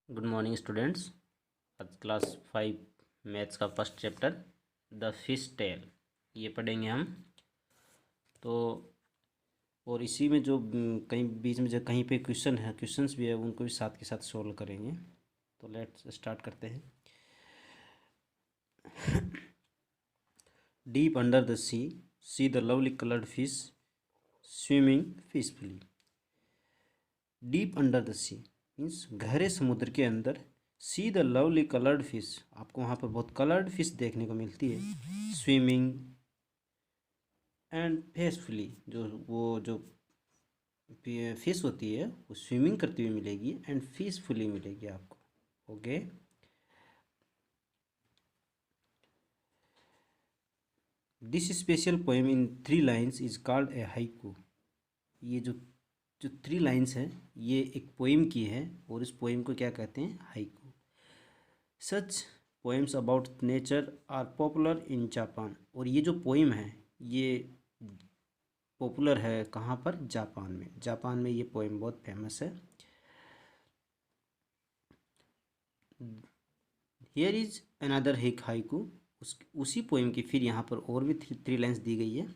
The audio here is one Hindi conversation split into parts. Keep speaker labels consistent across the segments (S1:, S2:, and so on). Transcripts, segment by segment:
S1: Good morning students. आज क्लास 5 मैथ्स का first chapter the fish tail ये पढ़ेंगे हम। तो और इसी में जो कहीं बीच में जो कहीं पे क्वेश्चंस भी है उनको भी साथ के साथ सोल्व करेंगे। तो लेट्स स्टार्ट करते हैं। Deep under the sea the lovely coloured fish swimming peacefully. Deep under the sea means गहरे समुद्र के अंदर। See the lovely coloured fish, आपको वहाँ पर बहुत कलर्ड फिश देखने को मिलती है। स्विमिंग एंड फेसफुली, जो फिश होती है वो स्विमिंग करती हुई मिलेगी एंड पीसफुली मिलेगी आपको। Okay, this special poem in 3 lines is called a haiku. ये जो जो 3 लाइन्स है ये एक पोएम की है और इस पोएम को क्या कहते हैं? Haiku. Such poems about nature are popular in Japan. और ये जो पोएम है ये पॉपुलर है कहाँ पर? जापान में। जापान में ये पोएम बहुत फेमस है। हियर इज अनदर हिक हाइकू। उसी पोएम की फिर यहाँ पर और भी 3 लाइन्स दी गई है।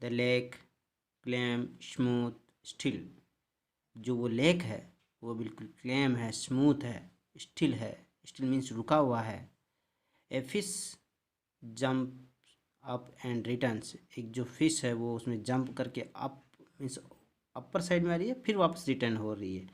S1: The lake calm smooth still. जो वो लेक है वो बिल्कुल क्लैम है, स्मूथ है, स्टिल है। स्टिल मीन्स रुका हुआ है। A fish jump up and returns. एक जो फिश है वो उसमें जंप करके अप मीन्स अपर साइड में आ रही है, फिर वापस रिटर्न हो रही है।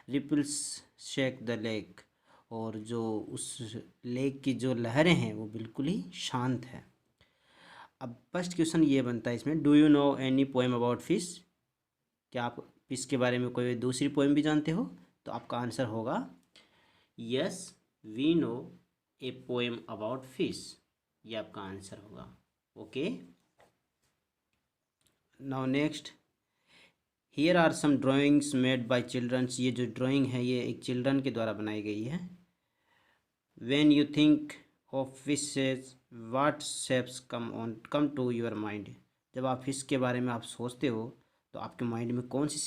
S1: Ripples shake the lake. और जो उस लेक की जो लहरें हैं वो बिल्कुल ही शांत है। अब फर्स्ट क्वेश्चन ये बनता है इसमें, do you know any poem about fish? क्या आप फिश के बारे में कोई दूसरी पोएम भी जानते हो? तो आपका आंसर होगा yes we know a poem about fish. ये आपका आंसर होगा। Okay, now next, here are some drawings made by childrens. ये जो ड्राइंग है ये एक चिल्ड्रन के द्वारा बनाई गई है। When you think of fishes what shapes come to your mind. जब आप फिश के बारे में आप सोचते हो तो आपके माइंड में कौन सी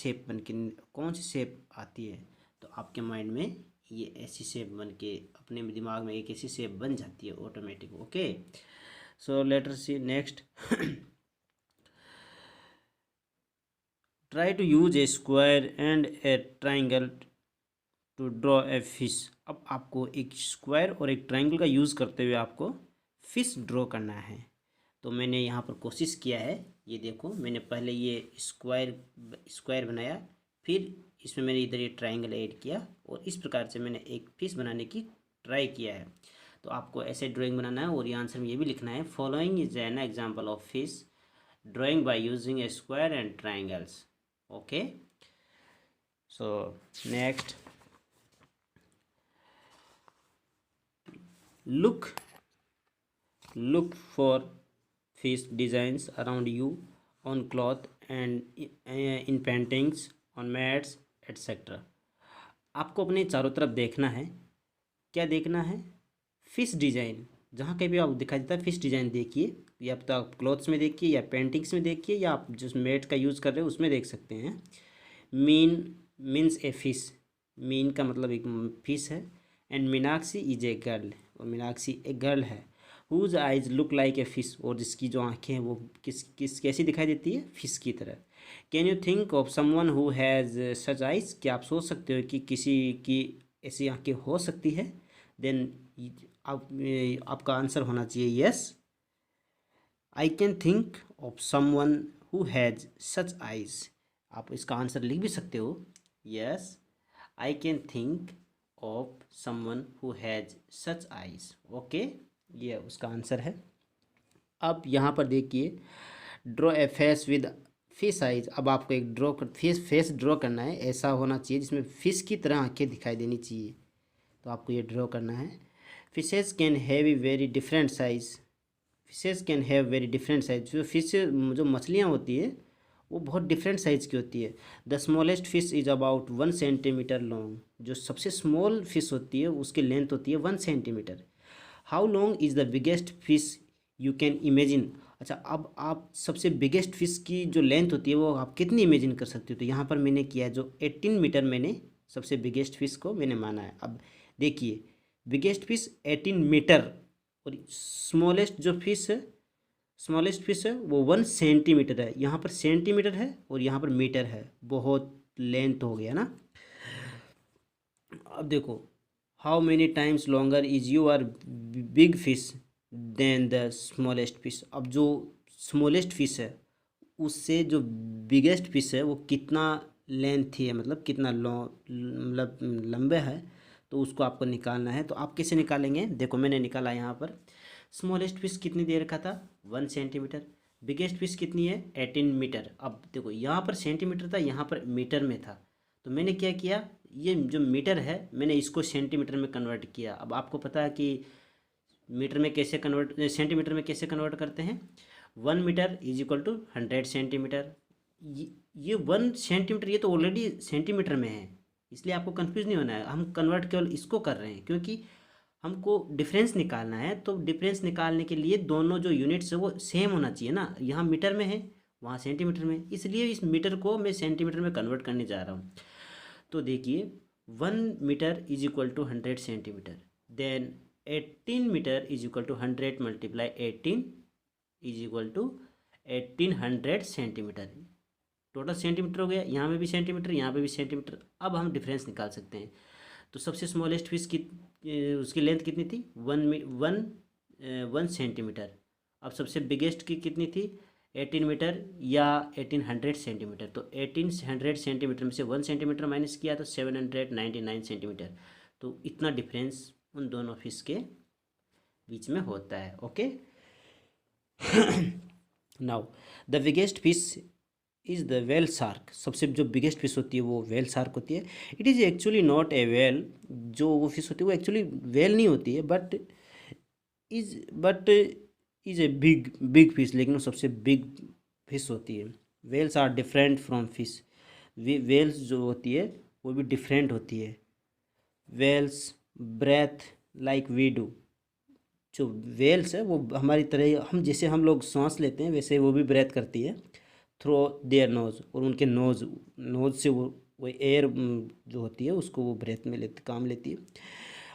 S1: शेप आती है? तो आपके माइंड में ये ऐसी शेप बन के अपने दिमाग में एक ऐसी शेप बन जाती है automatic. Okay, so let us see next. Try to use a square and a triangle to draw a fish. अब आपको एक स्क्वायर और एक ट्राइंगल का यूज़ करते हुए आपको फिश ड्रॉ करना है। तो मैंने यहाँ पर कोशिश किया है। ये देखो, मैंने पहले ये स्क्वायर बनाया, फिर इसमें मैंने इधर ये ट्राइंगल ऐड किया और इस प्रकार से मैंने एक फिश बनाने की ट्राई किया है। तो आपको ऐसे ड्राइंग बनाना है और ये आंसर में ये भी लिखना है, following is an example of fish drawing by using A square and triangles. Okay, so next, look for fish designs around you on cloth and in paintings on mats etc. आपको अपने चारों तरफ देखना है। क्या देखना है? Fish design. जहाँ कहीं भी आप दिखाई देता है फिश डिज़ाइन देखिए, या तो आप क्लॉथ्स में देखिए या पेंटिंग्स में देखिए या आप जिस मेट का यूज़ कर रहे हो उसमें देख सकते हैं। Means a fish. मीन का मतलब एक फिश है। And Meenakshi is a girl. और मीनाक्षी एक गर्ल है। Whose eyes look like a fish. और जिसकी जो आँखें हैं वो कैसी दिखाई देती है? फिश की तरह। Can you think of someone who has such eyes. क्या आप सोच सकते हो कि किसी की ऐसी आँखें हो सकती है? देन आपका आंसर होना चाहिए yes, I can think of someone who has such eyes. आप इसका आंसर लिख भी सकते हो, yes I can think of someone who has such eyes. Okay, ये उसका आंसर है। अब यहाँ पर देखिए, draw a face with fish eyes. अब आपको एक फेस ड्रॉ करना है, ऐसा होना चाहिए जिसमें फिश की तरह आंखें दिखाई देनी चाहिए। तो आपको ये ड्रॉ करना है। Fishes can have a very different size. Fishes can have very different size. जो मछलियाँ होती है वो बहुत डिफरेंट साइज़ की होती है। The smallest fish is about 1 centimetre long. जो सबसे स्मॉल फिश होती है उसकी लेंथ होती है 1 centimetre. How long is the biggest fish you can imagine. अच्छा, अब आप सबसे बिगेस्ट फिश की जो लेंथ होती है वो आप कितनी इमेजिन कर सकते हो? तो यहाँ पर मैंने किया है जो 18 मीटर, मैंने सबसे बिगेस्ट फिश को मैंने माना है। अब देखिए बिगेस्ट फिश 18 मीटर और स्मॉलेस्ट फिश है वो 1 सेंटीमीटर है। यहाँ पर सेंटीमीटर है और यहाँ पर मीटर है, बहुत लेंथ हो गया ना। अब देखो how many times longer is your big fish than the smallest fish. अब जो स्मॉलेस्ट फिश है उससे जो बिगेस्ट फिश है वो कितना लेंथ है, मतलब कितना मतलब लंबे है, तो उसको आपको निकालना है। तो आप कैसे निकालेंगे, देखो मैंने निकाला यहाँ पर। स्मॉलेस्ट फिश कितनी दे रखा था 1 सेंटीमीटर, बिगेस्ट फिश कितनी है 18 मीटर। अब देखो यहाँ पर सेंटीमीटर था, यहाँ पर मीटर में था, तो मैंने क्या किया, ये जो मीटर है मैंने इसको सेंटीमीटर में कन्वर्ट किया। अब आपको पता है कि मीटर में कैसे कन्वर्ट, सेंटीमीटर में कैसे कन्वर्ट करते हैं। 1 metre is equal to 100 centimetre. ये 1 सेंटीमीटर ये तो ऑलरेडी सेंटीमीटर में है, इसलिए आपको कंफ्यूज नहीं होना है। हम कन्वर्ट केवल इसको कर रहे हैं क्योंकि हमको डिफरेंस निकालना है। तो डिफरेंस निकालने के लिए दोनों जो यूनिट्स है वो सेम होना चाहिए ना, यहाँ मीटर में है वहाँ सेंटीमीटर में, इसलिए इस मीटर को मैं सेंटीमीटर में कन्वर्ट करने जा रहा हूँ। तो देखिए 1 metre is equal to 100 centimetre, then 18 metre is equal to 100 multiply 18 is equal to 1800 centimetre. Total centimetre हो गया, यहाँ में भी सेंटीमीटर, यहाँ पे भी सेंटीमीटर। अब हम डिफरेंस निकाल सकते हैं। तो सबसे स्मॉलेस्ट फिश की उसकी लेंथ कितनी थी 1 सेंटीमीटर। अब सबसे बिगेस्ट की कितनी थी 18 मीटर या 1800 सेंटीमीटर। तो 1800 सेंटीमीटर में से 1 सेंटीमीटर माइनस किया तो 799 सेंटीमीटर। तो इतना डिफरेंस उन दोनों फिश के बीच में होता है। Okay, now the biggest fish is the whale shark. सबसे जो बिगेस्ट फिश होती है वो वेल शार्क होती है। It is actually not a well, जो वो फिश होती है वो एक्चुअली वेल नहीं होती है, but is a big fish, लेकिन वो सबसे बिग फिश होती है। Whales are different from fish. Whales जो होती है वो भी डिफरेंट होती है। Whales breathe like we do. जो वेल्स है वो हमारी तरह, हम लोग सांस लेते हैं वैसे वो भी ब्रेथ करती है थ्रू देयर नोज़, और उनके नोज़ से वो एयर जो होती है उसको वो ब्रेथ में काम लेती है।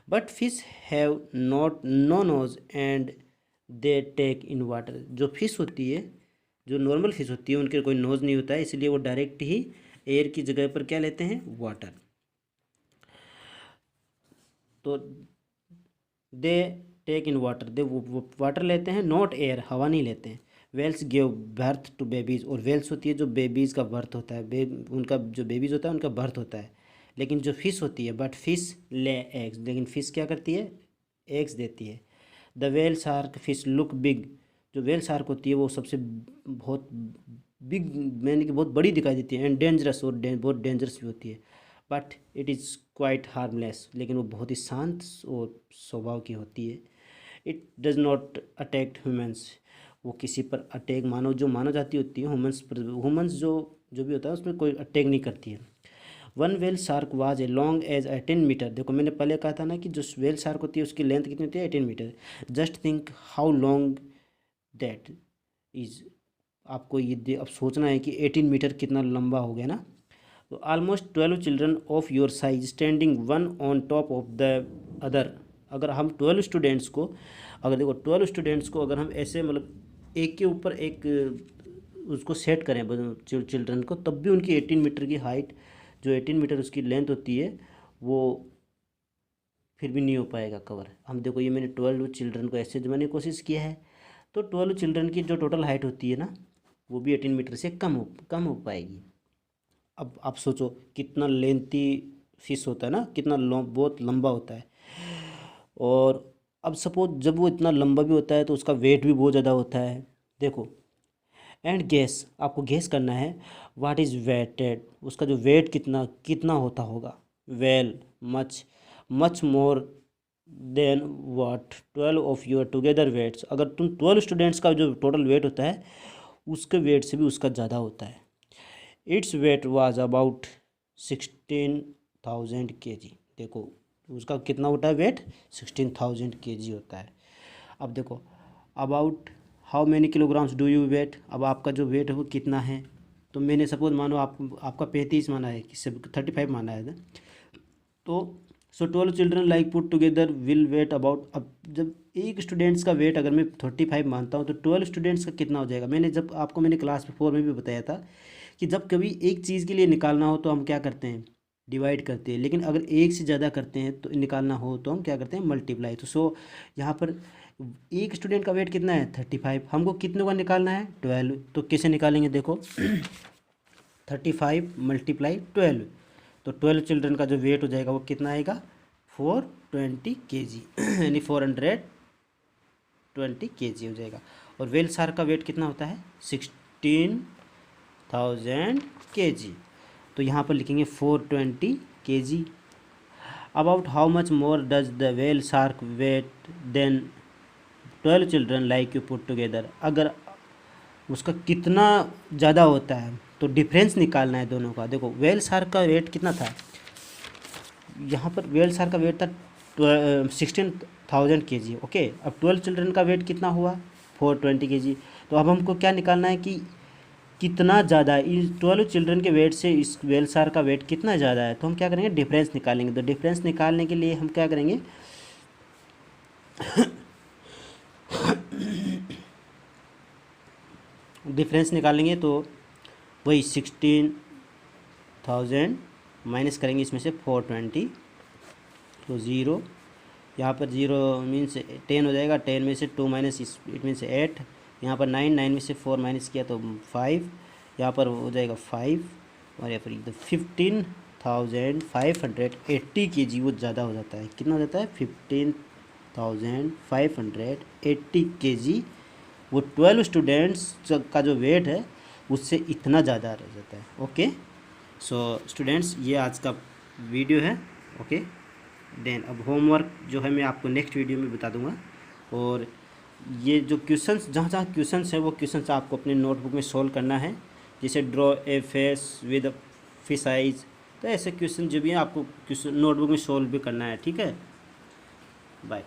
S1: But fish have no nose and they take in water. जो फिश होती है, जो नॉर्मल फिश होती है, उनके कोई नोज़ नहीं होता है, इसलिए वो डायरेक्ट ही एयर की जगह पर क्या लेते हैं, वाटर। तो दे टेक इन वाटर, दे वो वाटर लेते हैं, नॉट एयर, हवा नहीं लेते हैं। Whales give birth to babies, और वेल्स होती है जो बेबीज़ का बर्थ होता है, उनका जो बेबीज़ होता है उनका बर्थ होता है। लेकिन जो फिश होती है, बट फिश ले एग्स, लेकिन फिश क्या करती है, एग्स देती है। The whale shark fish look big. जो वेल शार्क होती है वो सबसे बहुत बिग, मैंने कि बहुत बड़ी दिखाई देती है, एंड डेंजरस, और बहुत डेंजरस भी होती है। But it is quite harmless, लेकिन वो बहुत ही शांत और स्वभाव की होती है। It does not attack humans. वो किसी पर अटैक जो मानव जाती होती है ह्यूमन्स जो भी होता है उसमें कोई अटैक नहीं करती है। 1 whale shark was a long as 18 metre. देखो मैंने पहले कहा था ना कि जो वेल शार्क होती है उसकी लेंथ कितनी होती है 18 metre. Just think how long that is. आपको ये अब सोचना है कि 18 मीटर कितना लंबा हो गया ना। तो almost 12 children of your size standing one on top of the other. अगर हम 12 स्टूडेंट्स को, अगर देखो 12 स्टूडेंट्स को अगर हम ऐसे मतलब एक के ऊपर एक उसको सेट करें चिल्ड्रन को, तब भी उनकी 18 मीटर की हाइट, जो 18 मीटर उसकी लेंथ होती है, वो फिर भी नहीं हो पाएगा कवर। हम देखो ये मैंने 12 चिल्ड्रन को ऐसे जमाने की कोशिश किया है, तो 12 चिल्ड्रन की जो टोटल हाइट होती है ना वो भी 18 मीटर से कम हो पाएगी। अब आप सोचो कितना लेंथी फिश होता है ना, कितना बहुत लंबा होता है। और अब सपोज जब वो इतना लंबा भी होता है तो उसका वेट भी बहुत ज़्यादा होता है। देखो एंड गैस, आपको गैस करना है व्हाट इज़ वेटेड, उसका जो वेट कितना होता होगा। Well much more than what 12 of your together weights. अगर तुम 12 स्टूडेंट्स का जो टोटल वेट होता है उसके वेट से भी उसका ज़्यादा होता है। Its weight was about 16,000 kg। देखो उसका कितना होता है वेट, 16,000 kg होता है। अब देखो about how many kilograms do you weigh. अब आपका जो वेट है वो कितना है, तो मैंने सपोज मानो आपका 35 माना है कि 35 माना है, तो so 12 children like put together will weigh about. अब जब एक स्टूडेंट्स का वेट अगर मैं 35 मानता हूँ तो 12 स्टूडेंट्स का कितना हो जाएगा। मैंने क्लास 4 में भी बताया था कि जब कभी एक चीज़ के लिए निकालना हो तो हम क्या करते हैं, डिवाइड करते हैं, लेकिन अगर एक से ज़्यादा करते हैं तो निकालना हो तो हम क्या करते हैं, मल्टीप्लाई। तो सो यहाँ पर एक स्टूडेंट का वेट कितना है 35, हमको कितने का निकालना है 12। तो कैसे निकालेंगे देखो 35 मल्टीप्लाई 12, तो 12 चिल्ड्रन का जो वेट हो जाएगा वो कितना आएगा 420 kg यानी 420 kg हो जाएगा। और व्हेल शार्क का वेट कितना होता है 16,000 kg, तो यहाँ पर लिखेंगे 420 kg। About how much more does the whale shark weigh than 12 children like you put together. अगर उसका कितना ज़्यादा होता है तो डिफरेंस निकालना है दोनों का। देखो व्हेल शार्क का वेट कितना था, यहाँ पर व्हेल शार्क का वेट था 16,000 kg। ओके, अब 12 चिल्ड्रन का वेट कितना हुआ 420 kg। तो अब हमको क्या निकालना है कि कितना ज़्यादा इस 12 चिल्ड्रन के वेट से इस व्हेल शार्क का वेट कितना ज़्यादा है। तो हम क्या करेंगे, डिफरेंस निकालेंगे। तो डिफरेंस निकालने के लिए हम क्या करेंगे डिफरेंस निकालेंगे तो वही 16,000 माइनस करेंगे इसमें से 420, तो ज़ीरो, यहाँ पर ज़ीरो मीन्स 10 हो जाएगा, 10 में से 2 माइनस इट मीन्स 8, यहाँ पर 9, 9 में से 4 माइनस किया तो 5, यहाँ पर हो जाएगा 5, और यहाँ पर 15,580 kg वो ज़्यादा हो जाता है। कितना हो जाता है 15,580 kg, वो 12 स्टूडेंट्स का जो वेट है उससे इतना ज़्यादा रह जाता है। ओके, सो स्टूडेंट्स ये आज का वीडियो है। ओके देन अब होमवर्क जो है मैं आपको नेक्स्ट वीडियो में बता दूंगा, और ये जो क्वेश्चंस जहाँ जहाँ क्वेश्चंस है वो क्वेश्चंस आपको अपने नोटबुक में सोल्व करना है। जैसे draw a face with fish eyes, तो ऐसे क्वेश्चन जो भी है आपको नोटबुक में सोल्व भी करना है। ठीक है, बाय।